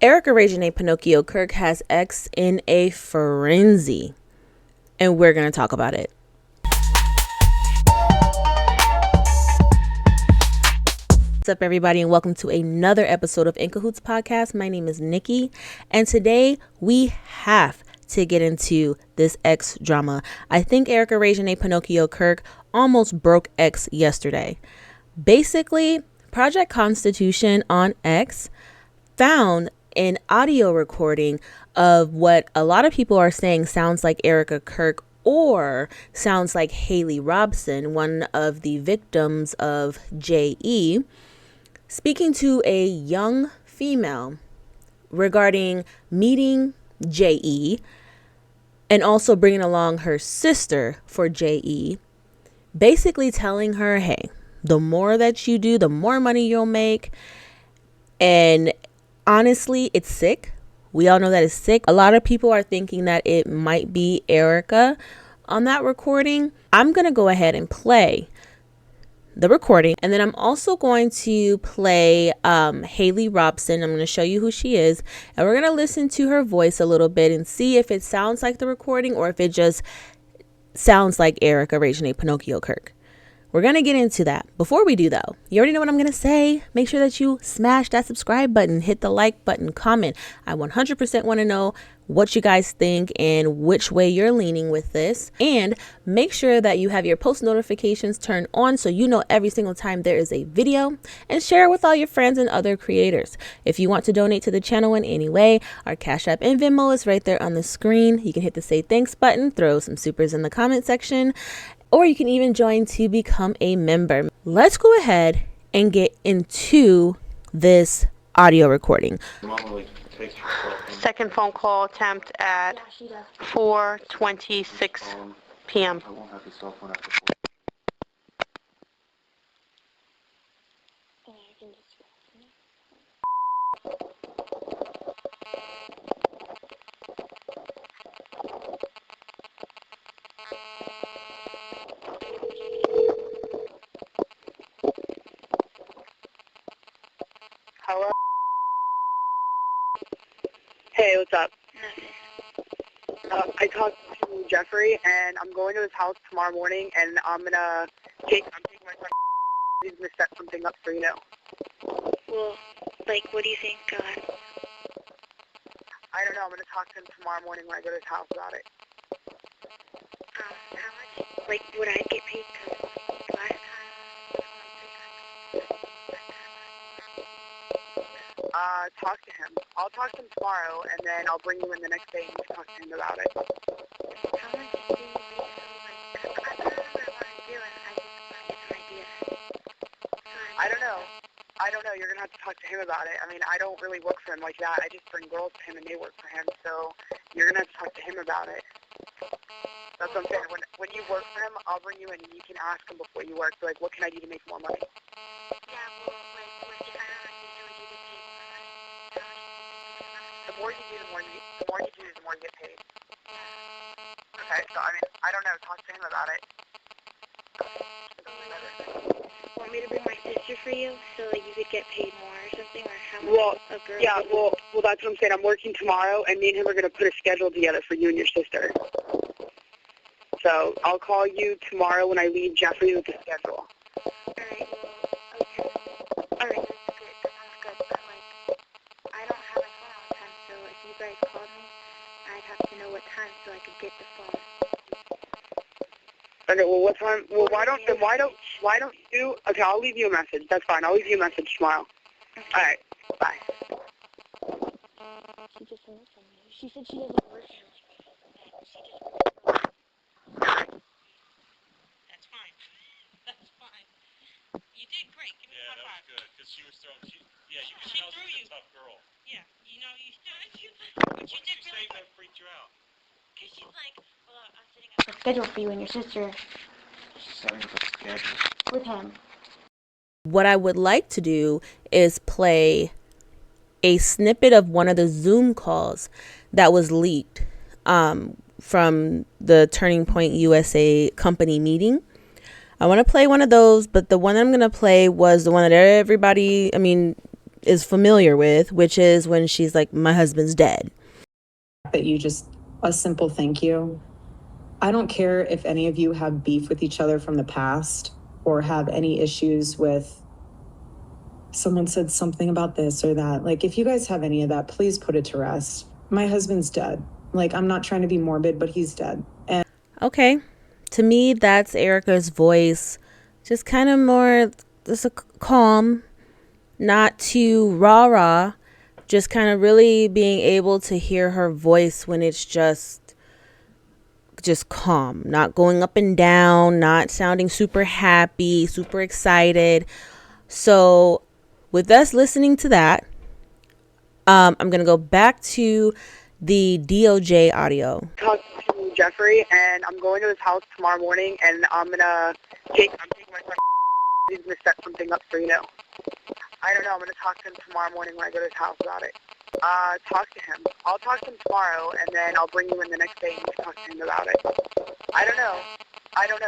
Erika Pinocchio Kirk has X in a frenzy, and we're going to talk about it. What's up, everybody, and welcome to another episode of In Cahoots Podcast. My name is Nikki, and today we have to get into this X drama. I think Erika Pinocchio Kirk almost broke X yesterday. Basically, Project Constitution on X found an audio recording of what a lot of people are saying sounds like Erika Kirk or sounds like Haley Robson, one of the victims of JE, speaking to a young female regarding meeting JE and also bringing along her sister for JE, basically telling her, hey, the more that you do, the more money you'll make. And honestly, it's sick. We all know that it's sick. A lot of people are thinking that it might be Erika on that recording. I'm going to go ahead and play the recording. And then I'm also going to play Haley Robson. I'm going to show you who she is. And we're going to listen to her voice a little bit and see if it sounds like the recording or if it just sounds like Erika Pinocchio Kirk. We're going to get into that. Before we do, though, you already know what I'm going to say. Make sure that you smash that subscribe button, hit the like button, comment. I 100% want to know what you guys think and which way you're leaning with this. And make sure that you have your post notifications turned on so you know every single time there is a video, and share it with all your friends and other creators. If you want to donate to the channel in any way, our Cash App and Venmo is right there on the screen. You can hit the say thanks button, throw some supers in the comment section, or you can even join to become a member. Let's go ahead and get into this audio recording. Second phone call attempt at 4:26 p.m. Hello? Hey, what's up? I talked to Jeffrey, and I'm going to his house tomorrow morning, and I'm taking my friend. He's gonna set something up for you now. Well, what do you think? Go ahead. I don't know. I'm gonna talk to him tomorrow morning when I go to his house about it. How much? Would I get paid? Last time? Talk to him. I'll talk to him tomorrow, and then I'll bring you in the next day and you can talk to him about it. How much do you think? I don't know what I want to do, and I just want to get some ideas. I don't know. You're going to have to talk to him about it. I mean, I don't really work for him like that. I just bring girls to him, and they work for him. So you're going to have to talk to him about it. That's what I'm saying. When you work for him, I'll bring you in, and you can ask him before you work, what can I do to make more money? Yeah, well, if I don't like you, would you get paid more money? The more you do, the more you get paid. Okay, so I don't know. Talk to him about it. Want me to bring my sister for you, so you could get paid more or something, or how much a girl? Yeah, well, that's what I'm saying. I'm working tomorrow, and me and him are gonna put a schedule together for you and your sister. So I'll call you tomorrow when I leave Jeffrey with the schedule. Alright, okay. Alright, that's good. That sounds good. But, I don't have my phone all the time, so if you guys called me, I'd have to know what time so I could get the phone. Okay, well, what time? Well, why don't you? Okay, I'll leave you a message. That's fine. I'll leave you a message tomorrow. Okay. All right. Bye. She just hung up on me. She said she doesn't work here. She just That's fine. That's fine. You did great. Give me a high five. Yeah, that was good. Because she was throwing. You could She tell threw she's you. a tough girl. Yeah, but you did really That freaked you out. because she's like, well, I'm setting up a schedule for you and your sister Setting up a schedule. with him. What I would like to do is play a snippet of one of the Zoom calls that was leaked from the Turning Point USA company meeting. I want to play one of those, but the one I'm going to play was the one that everybody, is familiar with, which is when she's like, my husband's dead. That you just, a simple thank you. I don't care if any of you have beef with each other from the past or have any issues with someone said something about this or that. Like, if you guys have any of that, please put it to rest. My husband's dead. Like, I'm not trying to be morbid, but he's dead. And okay. To me, that's Erika's voice. Just kind of more, just a calm, not too rah-rah. Just kind of really being able to hear her voice when it's just calm, not going up and down, not sounding super happy, super excited. So with us listening to that, I'm going to go back to the DOJ audio. Talk to Jeffrey, and I'm going to his house tomorrow morning, and I'm taking my son. He's going to set something up for you. I don't know. I'm going to talk to him tomorrow morning when I go to his house about it. Talk to him. I'll talk to him tomorrow, and then I'll bring you in the next day and you can talk to him about it. I don't know.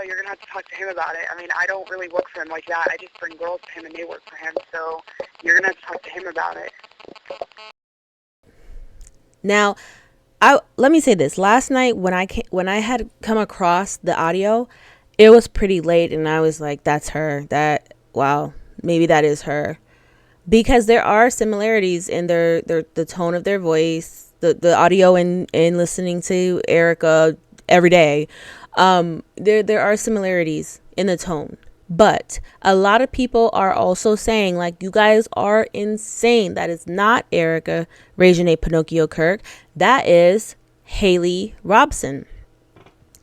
You're going to have to talk to him about it. I mean, I don't really work for him like that. I just bring girls to him, and they work for him. So you're going to have to talk to him about it. Now, let me say this. Last night when I had come across the audio, it was pretty late, and I was like, that's her. Wow, maybe that is her. Because there are similarities in the tone of their voice, the audio in listening to Erika every day. There are similarities in the tone. But a lot of people are also saying, like, you guys are insane. That is not Erika Reginae Pinocchio Kirk. That is Haley Robson.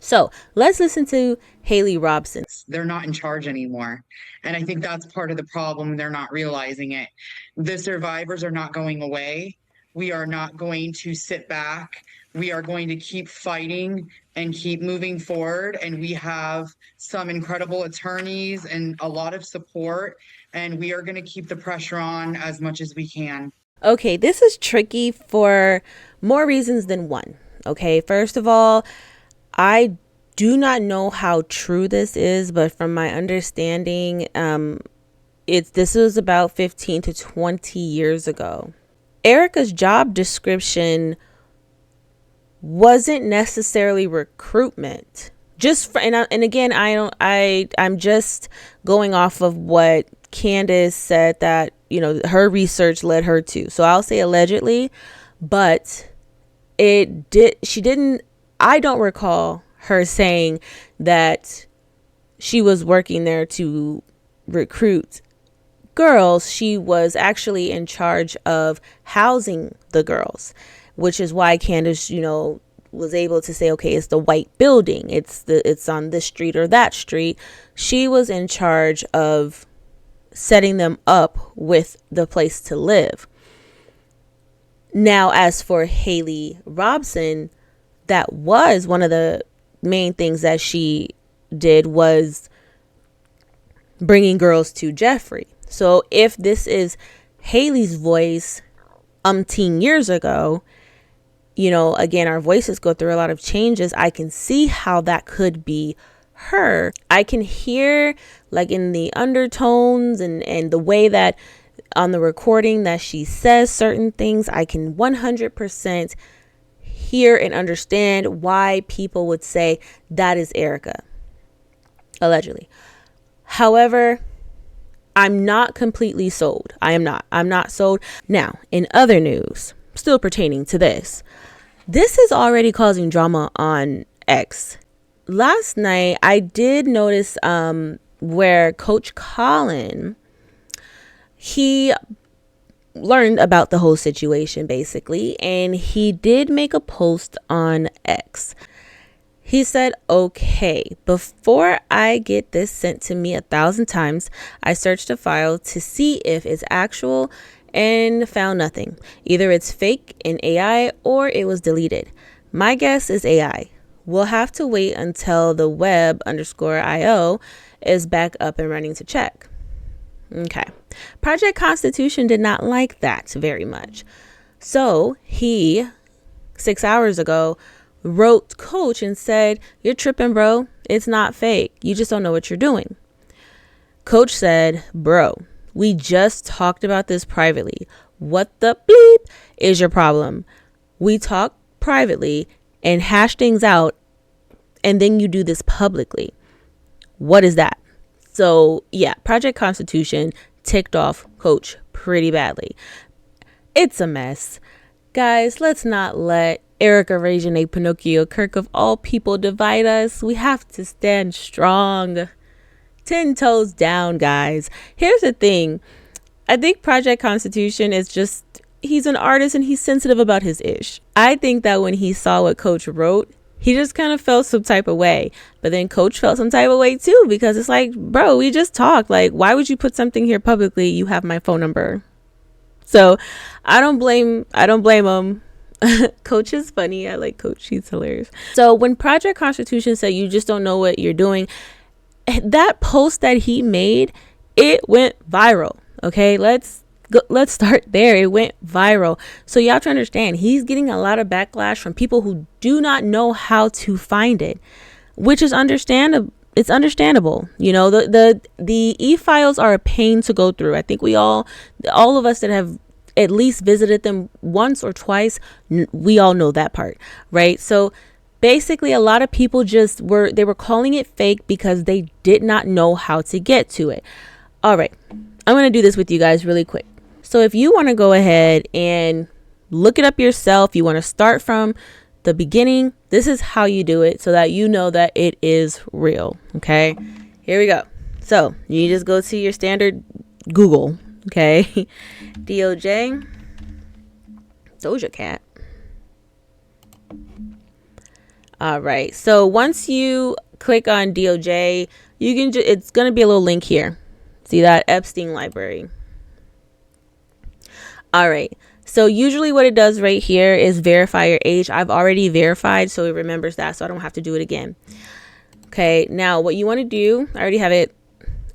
So let's listen to Haley Robson. They're not in charge anymore. And I think that's part of the problem. They're not realizing it. The survivors are not going away. We are not going to sit back. We are going to keep fighting and keep moving forward. And we have some incredible attorneys and a lot of support. And we are going to keep the pressure on as much as we can. Okay, this is tricky for more reasons than one. Okay, first of all, I do not know how true this is, but from my understanding, this was about 15 to 20 years ago. Erika's job description wasn't necessarily recruitment. I'm just going off of what Candace said that, her research led her to. So I'll say allegedly, but I don't recall her saying that she was working there to recruit girls. She was actually in charge of housing the girls, which is why Candace, was able to say, okay, it's the white building. It's on this street or that street. She was in charge of setting them up with the place to live. Now, as for Haley Robson, that was one of the main things that she did, was bringing girls to Jeffrey. So if this is Haley's voice umpteen years ago, again, our voices go through a lot of changes. I can see how that could be her. I can hear, like, in the undertones and the way that on the recording that she says certain things, I can 100% hear and understand why people would say that is Erika, allegedly. However, I'm not completely sold. I'm not sold. Now, in other news, still pertaining to this is already causing drama on X. Last night, I did notice where Coach Colin, he learned about the whole situation, basically, and he did make a post on X. He said, okay, before I get this sent to me 1,000 times, I searched a file to see if it's actual and found nothing. Either it's fake in AI or it was deleted. My guess is AI. We'll have to wait until the web_IO is back up and running to check. Okay. Project Constitution did not like that very much. So he, 6 hours ago, wrote Coach and said, you're tripping, bro. It's not fake. You just don't know what you're doing. Coach said, bro, We just talked about this privately. What the bleep is your problem? We talk privately and hash things out, and then you do this publicly. What is that? So yeah, Project Constitution ticked off Coach pretty badly. It's a mess. Guys, let's not let Erika Pinocchio Kirk of all people divide us. We have to stand strong. 10 toes down, guys. Here's the thing. I think Project Constitution is just, he's an artist and he's sensitive about his ish. I think that when he saw what Coach wrote, he just kind of felt some type of way. But then Coach felt some type of way too, because it's like, bro, we just talked. Like, why would you put something here publicly? You have my phone number. So I don't blame him. Coach is funny. I like Coach. He's hilarious. So when Project Constitution said you just don't know what you're doing, that post that he made, it went viral. Okay, let's start there. It went viral. So you have to understand, he's getting a lot of backlash from people who do not know how to find it, which is understandable. It's understandable. You know, the e-files are a pain to go through. I think all of us that have at least visited them once or twice, we all know that part, right? So basically, a lot of people they were calling it fake because they did not know how to get to it. All right, I'm going to do this with you guys really quick. So if you want to go ahead and look it up yourself, you want to start from the beginning, this is how you do it so that you know that it is real. Okay, here we go. So you just go to your standard Google. Okay, DOJ, Doja Cat. All right, so once you click on DOJ, you can it's going to be a little link here. See that? Epstein library. All right, so usually what it does right here is verify your age. I've already verified, so it remembers that, so I don't have to do it again. Okay, now what you want to do, I already have it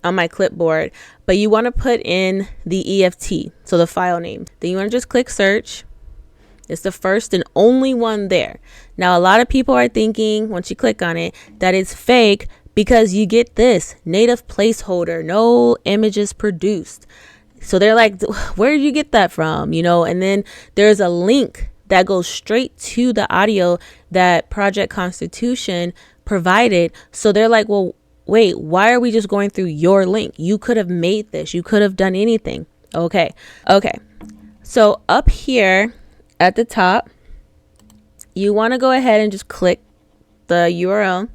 on my clipboard, but you want to put in the EFT, so the file name. Then you want to just click search. It's the first and only one there. Now, a lot of people are thinking, once you click on it, that it's fake because you get this native placeholder, no images produced. So they're like, where did you get that from? You know, and then there's a link that goes straight to the audio that Project Constitution provided. So they're like, well, wait, why are we just going through your link? You could have made this. You could have done anything. Okay. So up here at the top, you want to go ahead and just click the URL.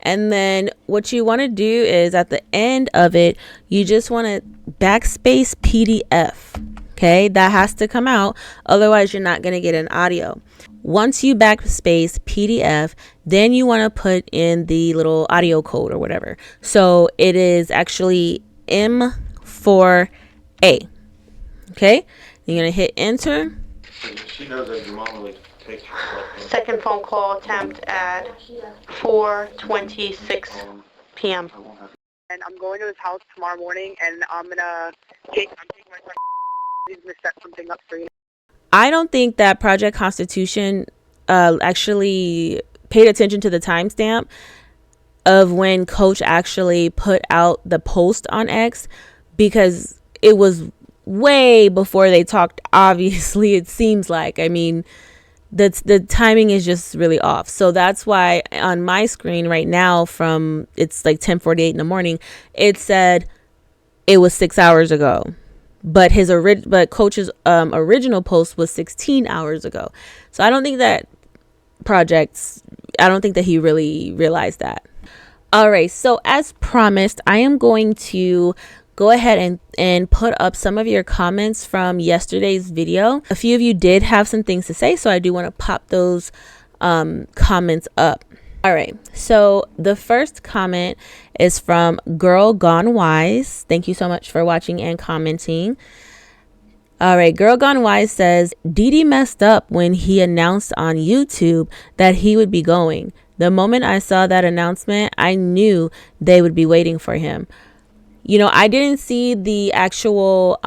And then what you want to do is at the end of it, you just want to backspace PDF. Okay, that has to come out. Otherwise, you're not going to get an audio. Once you backspace PDF, then you want to put in the little audio code or whatever. So it is actually M4A. Okay, you're going to hit enter. She knows that your mom would take Second phone call attempt at 4:26 p.m. And I'm going to his house tomorrow morning, and I'm taking my son. He's gonna set something up for you. I don't think that Project Constitution actually paid attention to the timestamp of when Coach actually put out the post on X, because it was way before they talked. Obviously, it seems like, I mean, the timing is just really off. So that's why on my screen right now, from it's like 10:48 in the morning, it said it was 6 hours ago. But Coach's original post was 16 hours ago. So I don't think that he really realized that. All right. So as promised, I am going to go ahead and put up some of your comments from yesterday's video. A few of you did have some things to say, so I do want to pop those comments up. All right, so the first comment is from Girl Gone Wise. Thank you so much for watching and commenting. All right, Girl Gone Wise says, Didi messed up when he announced on YouTube that he would be going. The moment I saw that announcement, I knew they would be waiting for him. You know, I didn't see the actual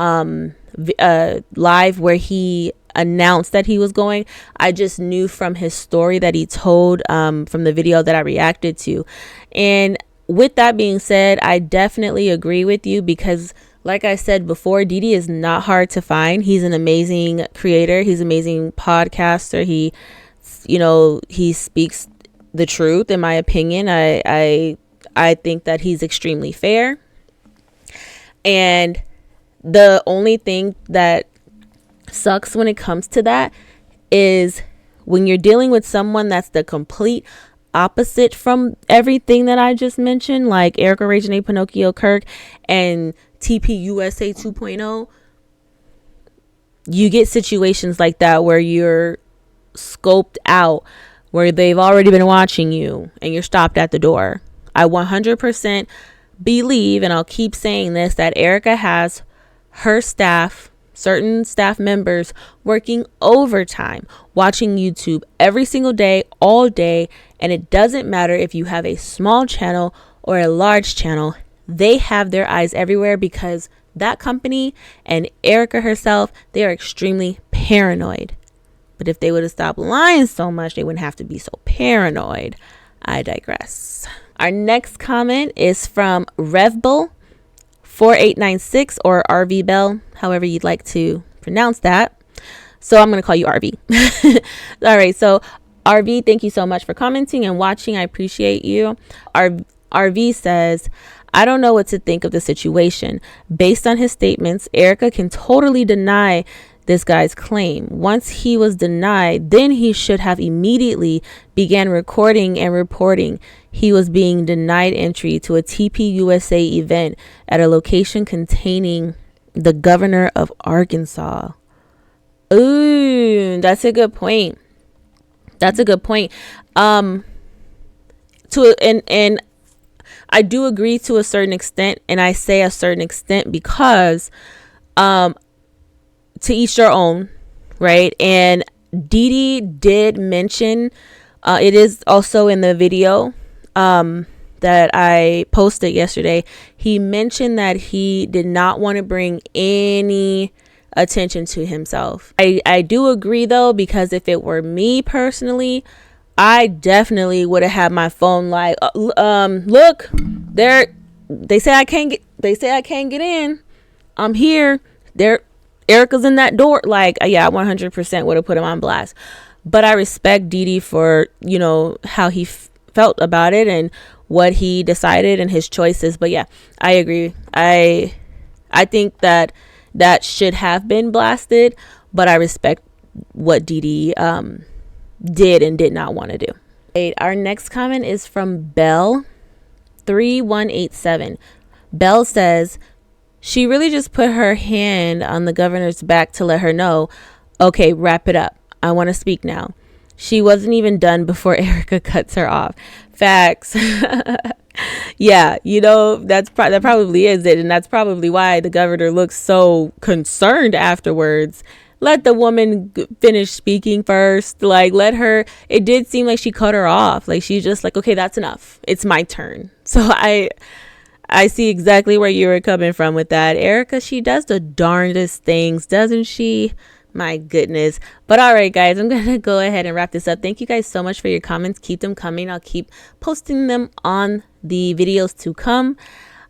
live where he announced that he was going. I just knew from his story that he told from the video that I reacted to. And with that being said, I definitely agree with you, because like I said before, Didi is not hard to find. He's an amazing creator. He's an amazing podcaster. He speaks the truth, in my opinion. I think that he's extremely fair. And the only thing that sucks when it comes to that is when you're dealing with someone that's the complete opposite from everything that I just mentioned, like Erika Reginae Pinocchio Kirk and TPUSA 2.0, you get situations like that where you're scoped out, where they've already been watching you and you're stopped at the door. I 100% believe, and I'll keep saying this, that Erika has her staff, certain staff members, working overtime, watching YouTube every single day, all day. And it doesn't matter if you have a small channel or a large channel, they have their eyes everywhere, because that company and Erika herself, they are extremely paranoid. But if they would have stopped lying so much, they wouldn't have to be so paranoid. I digress. Our next comment is from Revbull 4896, or RV Bell, however you'd like to pronounce that. So I'm going to call you RV. All right. So RV, thank you so much for commenting and watching. I appreciate you. RV says, I don't know what to think of the situation. Based on his statements, Erika can totally deny this guy's claim. Once he was denied, then he should have immediately began recording and reporting he was being denied entry to a TPUSA event at a location containing the governor of Arkansas. Ooh, that's a good point. That's a good point. And I do agree to a certain extent, and I say a certain extent because to each their own, right? And Didi did mention, it is also in the video that I posted yesterday. He mentioned that he did not want to bring any attention to himself. I do agree though, because if it were me personally, I definitely would have had my phone like, look, they say I can't get in. I'm here. Erika's in that door. Like, yeah, I 100% would have put him on blast. But I respect Didi for, how he felt about it and what he decided and his choices. But yeah, I agree. I think that should have been blasted, but I respect what Didi did and did not want to do. Our next comment is from Bell 3187. Bell says, she really just put her hand on the governor's back to let her know, okay, wrap it up. I want to speak now. She wasn't even done before Erika cuts her off. Facts. Yeah, that probably is it. And that's probably why the governor looks so concerned afterwards. Let the woman finish speaking first. Like, let her. It did seem like she cut her off. Like, she's just like, okay, that's enough. It's my turn. So I see exactly where you were coming from with that. Erika, she does the darndest things, doesn't she? My goodness. But all right, guys, I'm going to go ahead and wrap this up. Thank you guys so much for your comments. Keep them coming. I'll keep posting them on the videos to come.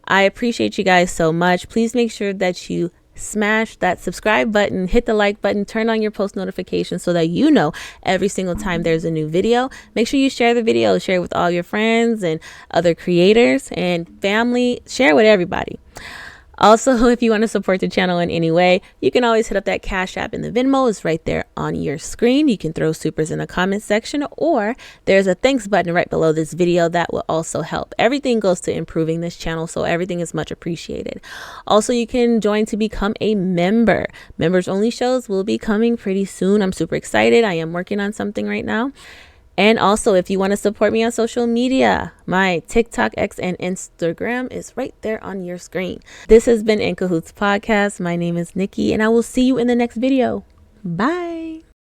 I appreciate you guys so much. Please make sure that you smash that subscribe button, hit the like button, turn on your post notifications so that you know every single time there's a new video. Make sure you share the video, share it with all your friends and other creators and family. Share it with everybody. Also, if you want to support the channel in any way, you can always hit up that Cash App, and the Venmo is right there on your screen. You can throw supers in the comment section, or there's a thanks button right below this video that will also help. Everything goes to improving this channel, so everything is much appreciated. Also, you can join to become a member. Members only shows will be coming pretty soon. I'm super excited. I am working on something right now. And also, if you want to support me on social media, my TikTok, X, and Instagram is right there on your screen. This has been In Cahoots Podcast. My name is Nikki, and I will see you in the next video. Bye.